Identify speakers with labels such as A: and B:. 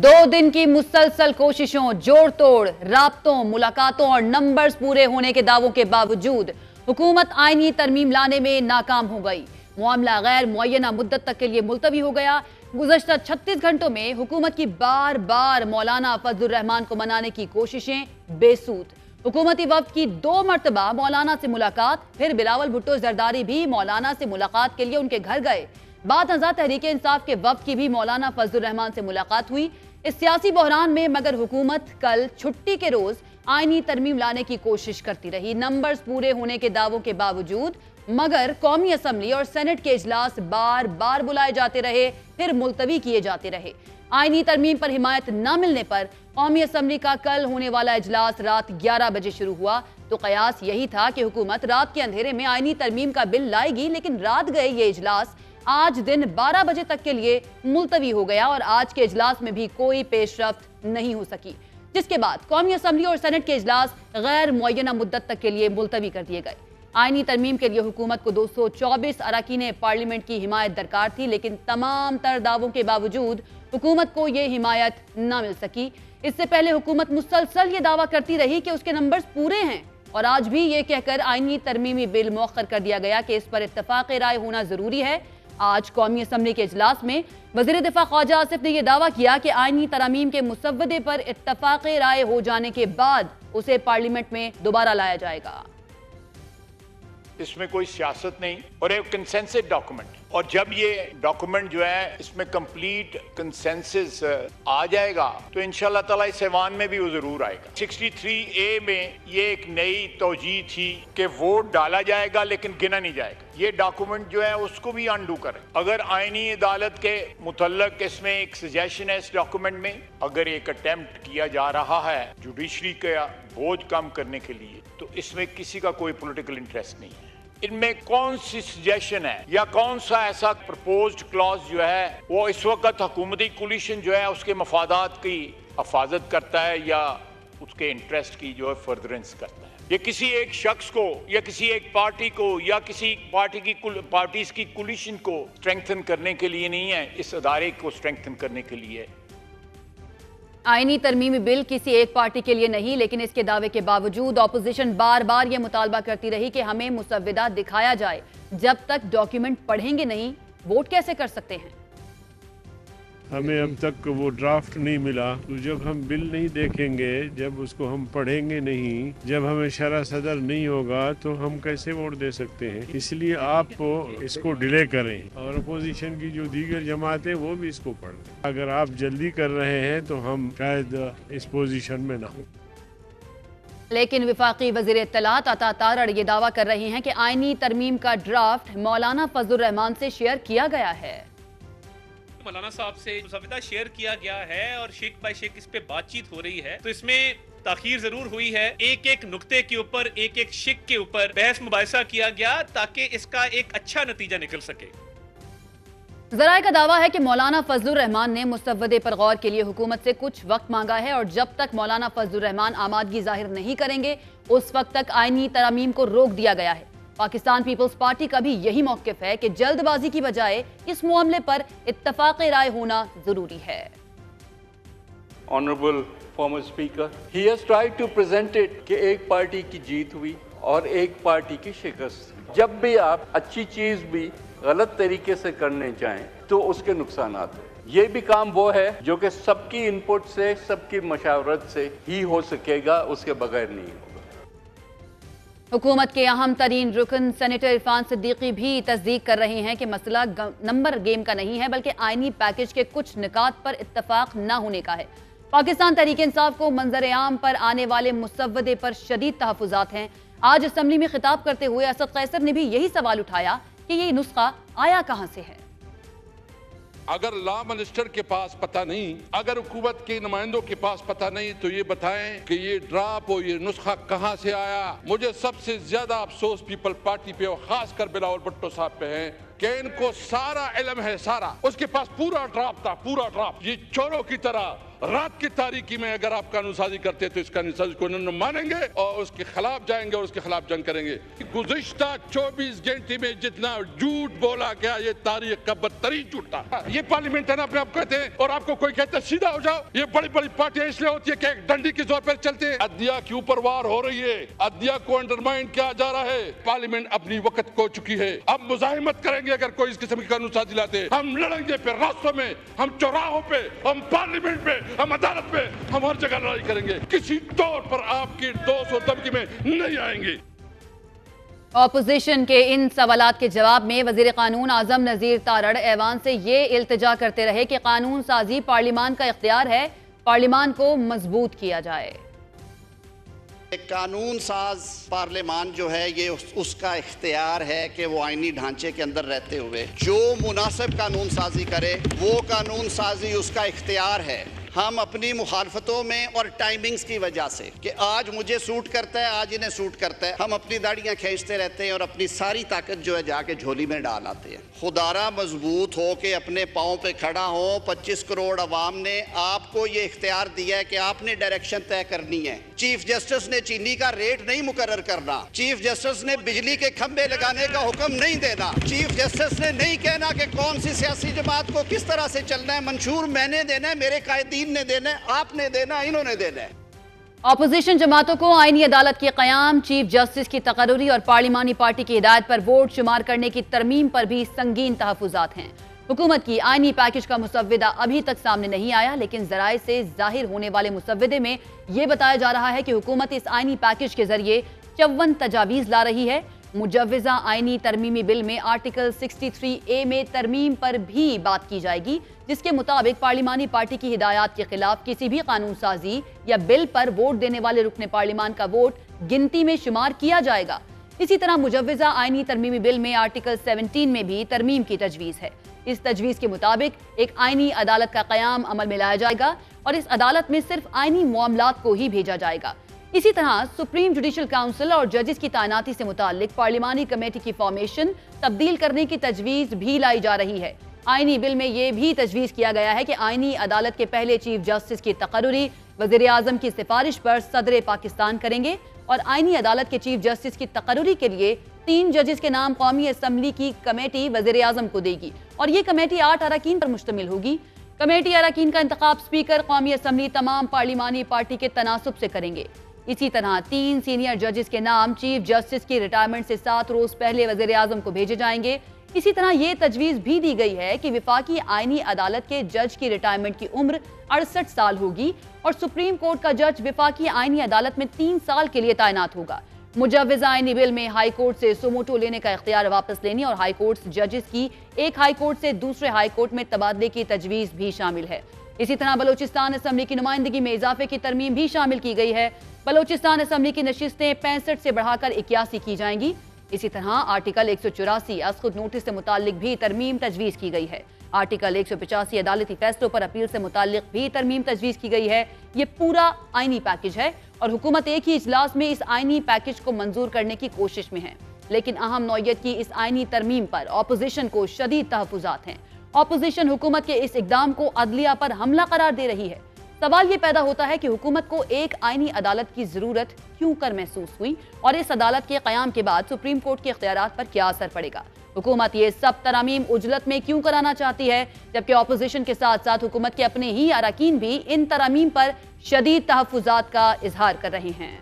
A: दो दिन की मुसलसल कोशिशों, जोड़ तोड़, राब्तों, मुलाकातों और नंबर्स पूरे होने के दावों के बावजूद हुकूमत आईनी तरमीम लाने में नाकाम हो गई। मामला गैर मुअय्यना मुद्दत तक के लिए मुलतवी हो गया। गुज़श्ता 36 घंटों में हुकूमत की बार बार मौलाना फजलुर रहमान को मनाने की कोशिशें बेसूद। हुकूमती वफ्द की 2 मरतबा मौलाना से मुलाकात, फिर बिलावल भुट्टो जरदारी भी मौलाना से मुलाकात के लिए उनके घर गए। बाद नज़र तहरीक इंसाफ के वफ्द की भी मौलाना फजलुर रहमान से मुलाकात हुई। इस सियासी बहरान में मगर हुकूमत कल छुट्टी के रोज आईनी तरमीम लाने की कोशिश करती रही। नंबर्स पूरे होने के दावों के बावजूद मगर कौमी असम्बली और सेनेट के इजलास बार बार बुलाए जाते रहे, फिर मुलतवी किए जाते रहे। आईनी तरमीम पर हिमायत न मिलने पर कौमी असम्बली का कल होने वाला इजलास रात 11 बजे शुरू हुआ। तो कयास यही था कि हुकूमत रात के अंधेरे में आईनी तरमीम का बिल लाएगी, लेकिन रात गए ये इजलास आज दिन 12 बजे तक के लिए मुलतवी हो गया और आज के इजलास में भी कोई पेशरफ्त नहीं हो सकी, जिसके बाद कौमी असम्बली और सेनेट के इजलास गैर मुअय्यना मुद्दत तक के लिए मुलतवी कर दिए गए। आईनी तरमीम के लिए हुकूमत को 224 अरकान पार्लियामेंट की हिमायत दरकार थी, लेकिन तमाम तर दावों के बावजूद हुकूमत को ये हिमायत न मिल सकी। इससे पहले हुकूमत मुसलसल ये दावा करती रही कि उसके नंबर्स पूरे हैं और आज भी ये कहकर आईनी तरमीमी बिल मौखर कर दिया गया कि इस पर इत्तफाक राय होना जरूरी है। आज कौमी असम्बली के इजलास में वज़ीर दिफा ख्वाजा आसिफ ने यह दावा किया कि आईनी तरमीम के मुसव्वदे पर इत्तफाक राय हो जाने के बाद उसे पार्लियामेंट में दोबारा लाया जाएगा।
B: इसमें कोई सियासत नहीं और एक कंसेंसस डॉक्यूमेंट, और जब ये डॉक्यूमेंट जो है इसमें कंप्लीट कंसेंसस आ जाएगा तो इंशाल्लाह ताला इस ऐवान में भी वो जरूर आएगा। 63A में ये एक नई तौजीह थी कि वोट डाला जाएगा लेकिन गिना नहीं जाएगा। ये डॉक्यूमेंट जो है उसको भी अनडू करें। अगर आईनी अदालत के मुतल्लक इसमें एक सजेशन है इस डॉक्यूमेंट में, अगर एक अटेम्प्ट किया जा रहा है जुडिशरी का बोझ कम करने के लिए, तो इसमें किसी का कोई पॉलिटिकल इंटरेस्ट नहीं है। इनमें कौन सी सजेशन है या कौन सा ऐसा प्रपोज्ड क्लॉज जो है वो इस वक्त हुकूमती कोलिशन जो है उसके मफादात की हिफाजत करता है या उसके इंटरेस्ट की जो है फर्दरेंस करता है। ये किसी एक शख्स को या किसी एक पार्टी को या किसी पार्टीज की कोलिशन को स्ट्रेंथन करने के लिए नहीं है, इस अदारे को स्ट्रेंथन करने के लिए।
A: आईनी तरमीमी बिल किसी एक पार्टी के लिए नहीं, लेकिन इसके दावे के बावजूद अपोजिशन बार बार यह मुतालबा करती रही कि हमें मुसव्वदा दिखाया जाए। जब तक डॉक्यूमेंट पढ़ेंगे नहीं, वोट कैसे कर सकते हैं?
C: हमें अब तक वो ड्राफ्ट नहीं मिला, तो जब हम बिल नहीं देखेंगे, जब उसको हम पढ़ेंगे नहीं, जब हमें शरह सदर नहीं होगा तो हम कैसे वोट दे सकते हैं। इसलिए आप इसको डिले करें और अपोजिशन की जो दीगर जमात है वो भी इसको पढ़ लें। अगर आप जल्दी कर रहे हैं तो हम शायद इस पोजीशन में ना हो।
A: लेकिन वफाकी वज़ीर इत्तलात अता तारड़ ये दावा कर रहे हैं कि आईनी तरमीम का ड्राफ्ट मौलाना फजलुर रहमान से शेयर किया गया है।
D: मौलाना साहब से मुसव्वदा शेयर किया गया है और शेख बाय शेख इस पे बातचीत हो रही है, तो इसमें ताखीर जरूर हुई है। एक एक नुक्ते के ऊपर, एक एक शिक के ऊपर बहस मुबाहिसा किया गया ताकि इसका एक अच्छा नतीजा निकल सके।
A: ज़राए का दावा है कि मौलाना फजलुर रहमान ने मुसव्वदे पर गौर के लिए हुकूमत से कुछ वक्त मांगा है और जब तक मौलाना फजलुर रहमान आमादगी जाहिर नहीं करेंगे उस वक्त तक आईनी तरमीम को रोक दिया गया है। पाकिस्तान पीपल्स पार्टी का भी यही मौक़िफ़ है कि जल्दबाजी की बजाय इस मामले पर इत्तफाक राय होना जरूरी है।
E: Honorable former speaker, he has tried to present it कि एक पार्टी की जीत हुई और एक पार्टी की शिकस्त। जब भी आप अच्छी चीज भी गलत तरीके से करने जाएं तो उसके नुकसान आते हैं। ये भी काम वो है जो कि सबकी इनपुट से, सबकी मशावरत से ही हो सकेगा, उसके बगैर नहीं होगा।
A: हुकूमत के अहम तरीन रुकन सेनेटर इरफान सिद्दीकी भी तस्दीक कर रहे हैं कि मसला नंबर गेम का नहीं है, बल्कि आईनी पैकेज के कुछ निकात पर इत्तफाक न होने का है। पाकिस्तान तहरीक इंसाफ को मंजर आम पर आने वाले मुसव्वदे पर शदीद तहफ़्फ़ुज़ात हैं। आज असम्बली में खिताब करते हुए असद कैसर ने भी यही सवाल उठाया कि ये नुस्खा आया कहां से है।
F: अगर लॉ मिनिस्टर के पास पता नहीं, अगर हुकूमत के नुमाइंदों के पास पता नहीं, तो ये बताएं कि ये ड्राफ्ट और ये नुस्खा कहां से आया। मुझे सबसे ज्यादा अफसोस पीपल पार्टी पे और खासकर बिलावल भुट्टो साहब पे है کہ ان کو سارا علم ہے، سارا اس کے پاس پورا ڈرافٹ تھا، پورا ڈرافٹ. یہ چوروں کی طرح رات کی تاریکی میں اگر آپ قانون سازی کرتے تو اس قانون سازی کو نہ مانیں گے اور اس کے خلاف جائیں گے اور اس کے خلاف جنگ کریں گے. گزشتہ 24 گھنٹے میں جتنا جھوٹ بولا گیا یہ تاریخ کا بدترین جھوٹ تھا. یہ پارلیمنٹ ہے نا اپنے آپ کہتے ہیں اور آپ کو کوئی کہتا ہے سیدھا ہو جاؤ. یہ بڑی بڑی پارٹیاں اس لیے ہوتی ہے کہ ایک ڈنڈی کے زور پر چلتے ہیں. عدلیہ کے اوپر وار ہو رہی ہے، عدلیہ کو انڈرمائن کیا جا رہا ہے. پارلیمنٹ اپنی وقت کھو چکی ہے. اب مزاحمت کریں گے اگر کوئی اس قسم کی قانون سازی لاتے. ہم لڑیں گے پھر راستوں میں، ہم چوراہوں پہ، ہم پارلیمنٹ پہ، ہم عدالت پہ، ہم ہر جگہ لڑائی کریں گے. کسی طور پر آپ کی 200 دمکی میں نہیں آئیں گے.
A: اپوزیشن کے ان سوالات کے جواب میں وزیر قانون اعظم نذیر تارڑ ایوان سے یہ التجا کرتے رہے کہ قانون سازی پارلیمان کا اختیار ہے، پارلیمان کو مضبوط کیا جائے.
G: قانون ساز پارلیمان جو ہے یہ اس کا اختیار ہے کہ وہ آئینی ڈھانچے کے اندر رہتے ہوئے جو مناسب قانون سازی کرے، وہ قانون سازی اس کا اختیار ہے. ہم اپنی مخالفتوں میں اور ٹائمنگز کی وجہ سے کہ آج مجھے سوٹ کرتا ہے، آج انہیں سوٹ کرتا ہے، ہم اپنی داڑیاں کھینچتے رہتے ہیں اور اپنی ساری طاقت جو ہے جا کے جھولی میں ڈال آتے ہیں. خدارا مضبوط ہو کے اپنے پاؤں پہ کھڑا ہو. 25 کروڑ عوام نے آپ کو یہ اختیار دیا ہے کہ آپ نے ڈائریکشن طے کرنی ہے. چیف جسٹس نے چینی کا ریٹ نہیں مقرر کرنا. چیف جسٹس نے بجلی کے کھمبے لگانے کا حکم نہیں دینا. چیف جسٹس نے نہیں کہنا کہ کون سی سیاسی جماعت کو کس طرح سے چلنا ہے. منشور میں نے دینا ہے، میرے قائدین نے دینا ہے، آپ نے دینا ہے، انہوں نے دینا ہے.
A: اپوزیشن جماعتوں کو آئینی عدالت کے قیام، چیف جسٹس کی تقرری اور پارلیمانی پارٹی کی ہدایت پر ووٹ شمار کرنے کی ترمیم پر بھی سنگین تحفظات ہیں. حکومت کی آئینی پیکج کا مسودہ ابھی تک سامنے نہیں آیا، لیکن ذرائع سے ظاہر ہونے والے مسودے میں یہ بتایا جا رہا ہے کہ حکومت اس آئینی پیکج کے ذریعے 54 تجاویز لا رہی ہے. مجوزہ آئینی ترمیمی بل میں آرٹیکل 63A میں ترمیم پر بھی بات کی جائے گی، جس کے مطابق پارلیمانی پارٹی کی ہدایات کے خلاف کسی بھی قانون سازی یا بل پر ووٹ دینے والے رکن پارلیمان کا ووٹ گنتی میں شمار کیا جائے گا. اسی طرح مجوزہ آئینی ترمیمی بل میں آرٹیکل 17 میں بھی ترمیم کی تجویز ہے. اس تجویز کے مطابق ایک آئینی عدالت کا قیام عمل میں لایا جائے گا اور اس عدالت میں صرف آئینی معاملات کو ہی بھیجا جائے گا. اسی طرح سپریم جوڈیشل کاؤنسل اور ججز کی تعیناتی سے متعلق پارلیمانی کمیٹی کی فارمیشن تبدیل کرنے کی تجویز بھی لائی جا رہی ہے. آئینی بل میں یہ بھی تجویز کیا گیا ہے کہ آئینی عدالت کے پہلے چیف جسٹس کی تقرری وزیر اعظم کی سفارش پر صدر پاکستان کریں گے اور آئینی عدالت کے چیف جسٹس کی تقرری کے لیے 3 ججز کے نام قومی اسمبلی کی کمیٹی وزیر اعظم کو دے گی اور یہ کمیٹی 8 اراکین پر مشتمل ہوگی. کمیٹی اراکین کا انتخاب اسپیکر قومی اسمبلی تمام پارلیمانی پارٹی کے تناسب سے کریں گے. اسی طرح 3 سینئر ججز کے نام چیف جسٹس کی ریٹائرمنٹ سے 7 روز پہلے وزیر اعظم کو بھیجے جائیں گے. اسی طرح یہ تجویز بھی دی گئی ہے کہ وفاقی آئینی عدالت کے جج کی ریٹائرمنٹ کی عمر 68 سال ہوگی اور سپریم کورٹ کا جج وفاقی آئینی عدالت میں 3 سال کے لیے تعینات ہوگا. مجوزہ آئینی بل میں ہائی کورٹ سے سوموٹو لینے کا اختیار واپس لینے اور ہائی کورٹ ججز کی ایک ہائی کورٹ سے دوسرے ہائی کورٹ میں تبادلے کی تجویز بھی شامل ہے. اسی طرح بلوچستان اسمبلی کی نمائندگی میں اضافے کی ترمیم بھی شامل کی گئی ہے. بلوچستان اسمبلی کی نشستیں 65 سے بڑھا کر 81 کی جائیں گی. اسی طرح آرٹیکل 184 از خود نوٹس سے متعلق بھی ترمیم تجویز کی گئی ہے. آرٹیکل 185 عدالتی فیصلوں پر اپیل سے متعلق بھی ترمیم تجویز کی گئی ہے. یہ پورا آئینی پیکج ہے اور حکومت ایک ہی اجلاس میں اس آئینی پیکج کو منظور کرنے کی کوشش میں ہے. لیکن اہم نوعیت کی اس آئینی ترمیم پر اپوزیشن کو شدید تحفظات ہیں. اپوزیشن حکومت کے اس اقدام کو عدلیہ پر حملہ قرار دے رہی ہے. سوال یہ پیدا ہوتا ہے کہ حکومت کو ایک آئینی عدالت کی ضرورت کیوں کر محسوس ہوئی اور اس عدالت کے قیام کے بعد سپریم کورٹ کے اختیارات پر کیا اثر پڑے گا. حکومت یہ سب ترامیم عجلت میں کیوں کرانا چاہتی ہے جبکہ اپوزیشن کے ساتھ ساتھ حکومت کے اپنے ہی اراکین بھی ان ترامیم پر شدید تحفظات کا اظہار کر رہے ہیں.